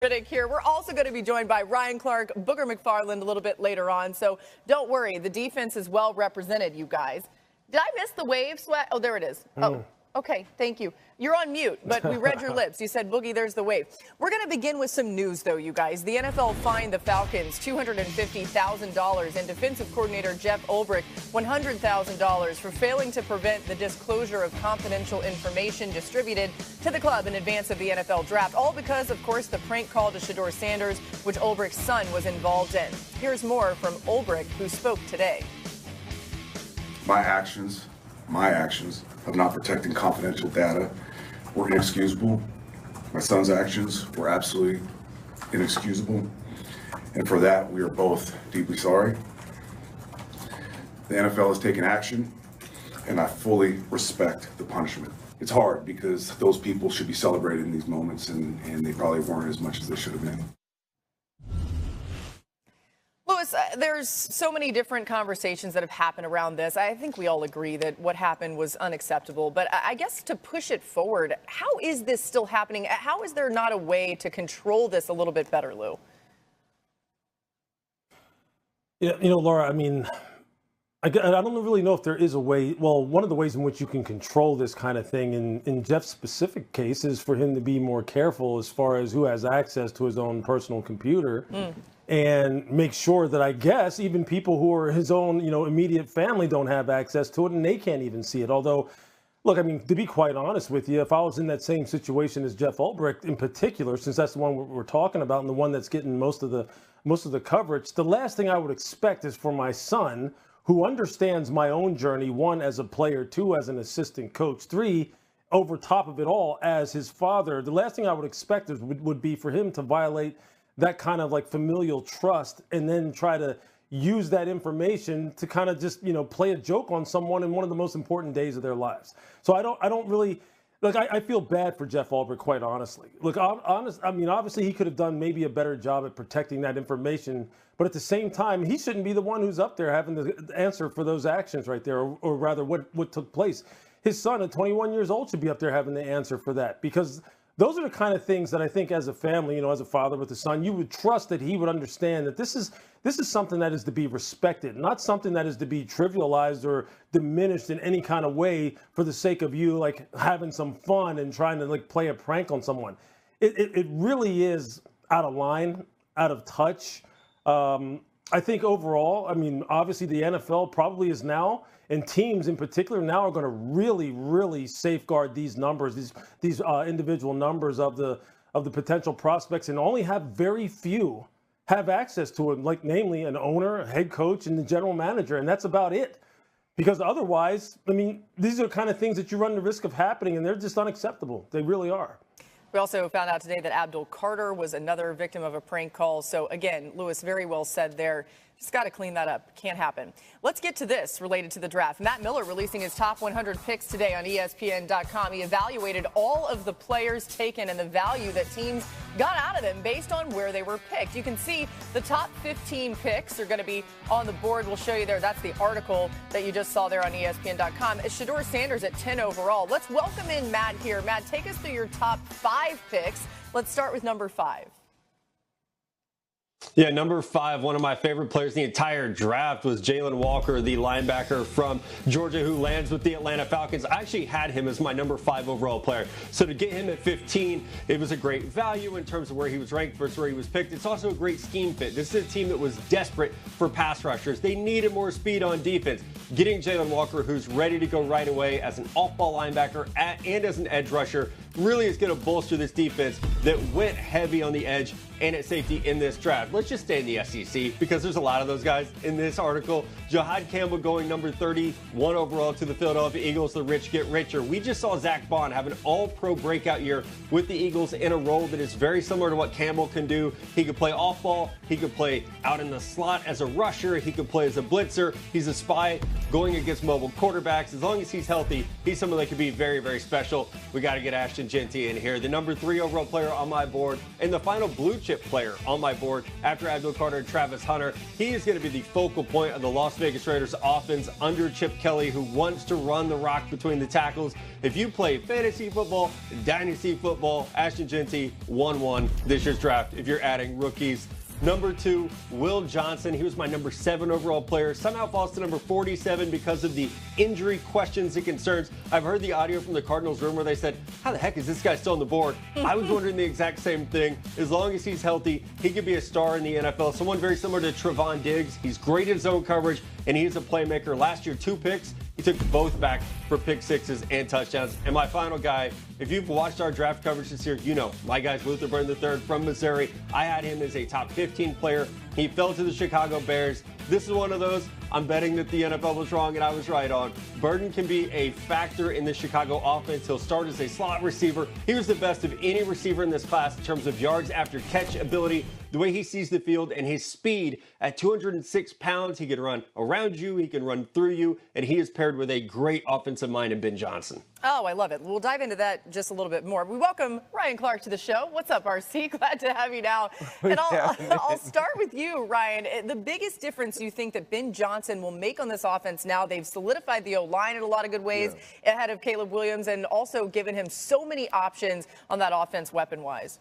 Redick here. We're also going to be joined by Ryan Clark, Booger McFarland a little bit later on. So don't worry, the defense is well represented, you guys. Did I miss the wave sweat? Oh, there it is. Oh, okay. Thank you. You're on mute, but we read your lips. You said, Boogie, there's the wave. We're going to begin with some news, though, you guys. The NFL fined the Falcons $250,000 and defensive coordinator Jeff Ulbrich $100,000 for failing to prevent the disclosure of confidential information distributed to the club in advance of the NFL draft, all because, of course, the prank call to Shedeur Sanders, which Ulbrich's son was involved in. Here's more from Ulbrich, who spoke today. My actions of not protecting confidential data were inexcusable. My son's actions were absolutely inexcusable. And for that, we are both deeply sorry. The NFL has taken action, and I fully respect the punishment. It's hard because those people should be celebrated in these moments, and they probably weren't as much as they should have been. Louis, there's so many different conversations that have happened around this. I think we all agree that what happened was unacceptable. But I guess to push it forward, how is this still happening? How is there not a way to control this a little bit better, Lou? Yeah, Laura, I mean, I don't really know if there is a way. Well, one of the ways in which you can control this kind of thing in Jeff's specific case is for him to be more careful as far as who has access to his own personal computer. And make sure that, I guess, even people who are his own, immediate family don't have access to it, and they can't even see it. Although, look, I mean, to be quite honest with you, if I was in that same situation as Jeff Ulbrich in particular, since that's the one we're talking about and the one that's getting most of the coverage, the last thing I would expect is for my son, who understands my own journey, one, as a player, two, as an assistant coach, three, over top of it all, as his father, the last thing I would expect would be for him to violate that kind of like familial trust and then try to use that information to kind of just, play a joke on someone in one of the most important days of their lives. So I don't really, look, I feel bad for Jeff Ulbrich, quite honestly. Look, obviously he could have done maybe a better job at protecting that information, but at the same time, he shouldn't be the one who's up there having the answer for those actions right there, or rather what took place. His son at 21 years old should be up there having the answer for that, because those are the kind of things that I think as a family, as a father with a son, you would trust that he would understand that this is something that is to be respected, not something that is to be trivialized or diminished in any kind of way for the sake of you, like, having some fun and trying to, like, play a prank on someone. It really is out of line, out of touch. I think overall, I mean, obviously the NFL probably is now, and teams in particular now are going to really, really safeguard these numbers, these individual numbers of the potential prospects, and only have very few have access to it, like namely an owner, a head coach, and the general manager, and that's about it. Because otherwise, I mean, these are the kind of things that you run the risk of happening, and they're just unacceptable. They really are. We also found out today that Abdul Carter was another victim of a prank call. So, again, Louis, very well said there. Just got to clean that up. Can't happen. Let's get to this related to the draft. Matt Miller releasing his top 100 picks today on ESPN.com. He evaluated all of the players taken and the value that teams got out of them based on where they were picked. You can see the top 15 picks are going to be on the board. We'll show you there. That's the article that you just saw there on ESPN.com. Shedeur Sanders at 10 overall. Let's welcome in Matt here. Matt, take us through your top 5 picks. Let's start with number 5. Yeah, number 5, one of my favorite players in the entire draft was Jalen Walker, the linebacker from Georgia who lands with the Atlanta Falcons. I actually had him as my number 5 overall player. So to get him at 15, it was a great value in terms of where he was ranked versus where he was picked. It's also a great scheme fit. This is a team that was desperate for pass rushers. They needed more speed on defense. Getting Jalen Walker, who's ready to go right away as an off-ball linebacker and as an edge rusher, really is going to bolster this defense that went heavy on the edge and at safety in this draft. Let's just stay in the SEC because there's a lot of those guys in this article. Jahad Campbell going number 31 overall to the Philadelphia Eagles. The rich get richer. We just saw Zach Bond have an all-pro breakout year with the Eagles in a role that is very similar to what Campbell can do. He could play off ball. He could play out in the slot as a rusher. He could play as a blitzer. He's a spy going against mobile quarterbacks. As long as he's healthy, he's someone that could be very, very special. We got to get Ashton Jeanty in here. The number 3 overall player on my board and the final blue chip player on my board after Abdul Carter and Travis Hunter. He is going to be the focal point of the Las Vegas Raiders offense under Chip Kelly, who wants to run the rock between the tackles. If you play fantasy football, dynasty football, Ashton Jeanty 1-1 this year's draft if you're adding rookies. Number 2, Will Johnson. He was my number 7 overall player. Somehow falls to number 47 because of the injury questions and concerns. I've heard the audio from the Cardinals room where they said, how the heck is this guy still on the board? I was wondering the exact same thing. As long as he's healthy, he could be a star in the NFL. Someone very similar to Trevon Diggs. He's great in zone coverage, and he's a playmaker. Last year, 2 picks. He took both back for pick sixes and touchdowns. And my final guy, if you've watched our draft coverage this year, you know my guy's Luther Burden III from Missouri. I had him as a top 15 player. He fell to the Chicago Bears. This is one of those I'm betting that the NFL was wrong and I was right on. Burden can be a factor in the Chicago offense. He'll start as a slot receiver. He was the best of any receiver in this class in terms of yards after catch ability, the way he sees the field, and his speed. At 206 pounds, he can run around you, he can run through you, and he is paired with a great offensive mind in Ben Johnson. Oh, I love it. We'll dive into that just a little bit more. We welcome Ryan Clark to the show. What's up, RC? Glad to have you now. And I'll start with you, Ryan. The biggest difference you think that Ben Johnson will make on this offense now, they've solidified the O-line in a lot of good ways ahead of Caleb Williams, and also given him so many options on that offense weapon-wise.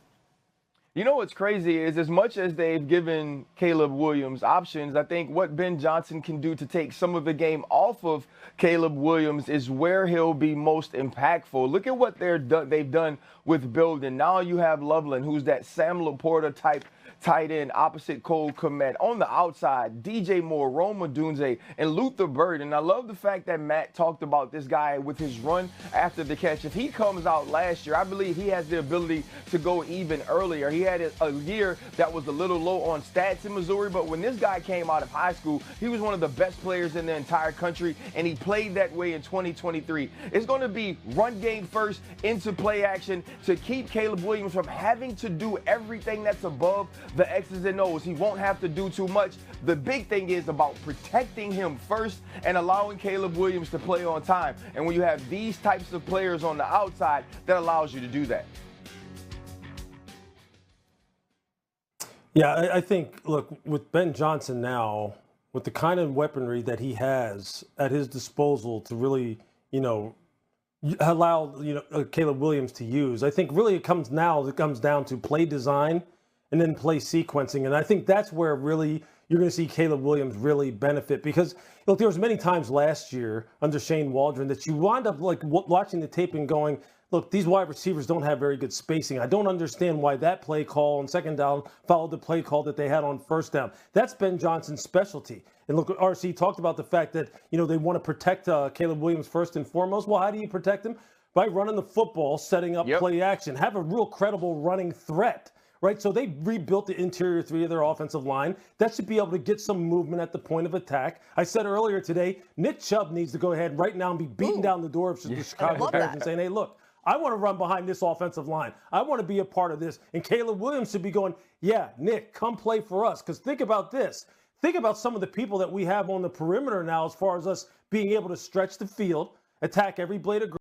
You know what's crazy is, as much as they've given Caleb Williams options, I think what Ben Johnson can do to take some of the game off of Caleb Williams is where he'll be most impactful. Look at what they've done with building. Now you have Loveland, who's that Sam Laporta type tight end opposite Cole Kmet. On the outside, DJ Moore, Rome Odunze, and Luther Burden. I love the fact that Matt talked about this guy with his run after the catch. If he comes out last year, I believe he has the ability to go even earlier. He had a year that was a little low on stats in Missouri, but when this guy came out of high school, he was one of the best players in the entire country, and he played that way in 2023. It's going to be run game first into play action to keep Caleb Williams from having to do everything that's above the X's and O's. He won't have to do too much. The big thing is about protecting him first and allowing Caleb Williams to play on time. And when you have these types of players on the outside, that allows you to do that. Yeah, I think, look, with Ben Johnson now, with the kind of weaponry that he has at his disposal to really, allow, Caleb Williams to use, I think really it comes down to play design and then play sequencing. And I think that's where really you're going to see Caleb Williams really benefit, because look, there was many times last year under Shane Waldron that you wind up like watching the tape and going, look, these wide receivers don't have very good spacing. I don't understand why that play call on second down followed the play call that they had on first down. That's Ben Johnson's specialty. And look, RC talked about the fact that, they want to protect Caleb Williams first and foremost. Well, how do you protect him? By running the football, setting up play action, have a real credible running threat. Right, so they rebuilt the interior 3 of their offensive line. That should be able to get some movement at the point of attack. I said earlier today, Nick Chubb needs to go ahead right now and be beating down the door of the Chicago Bears and saying, hey, look, I want to run behind this offensive line. I want to be a part of this. And Caleb Williams should be going, yeah, Nick, come play for us. Because think about this. Think about some of the people that we have on the perimeter now as far as us being able to stretch the field, attack every blade of grass.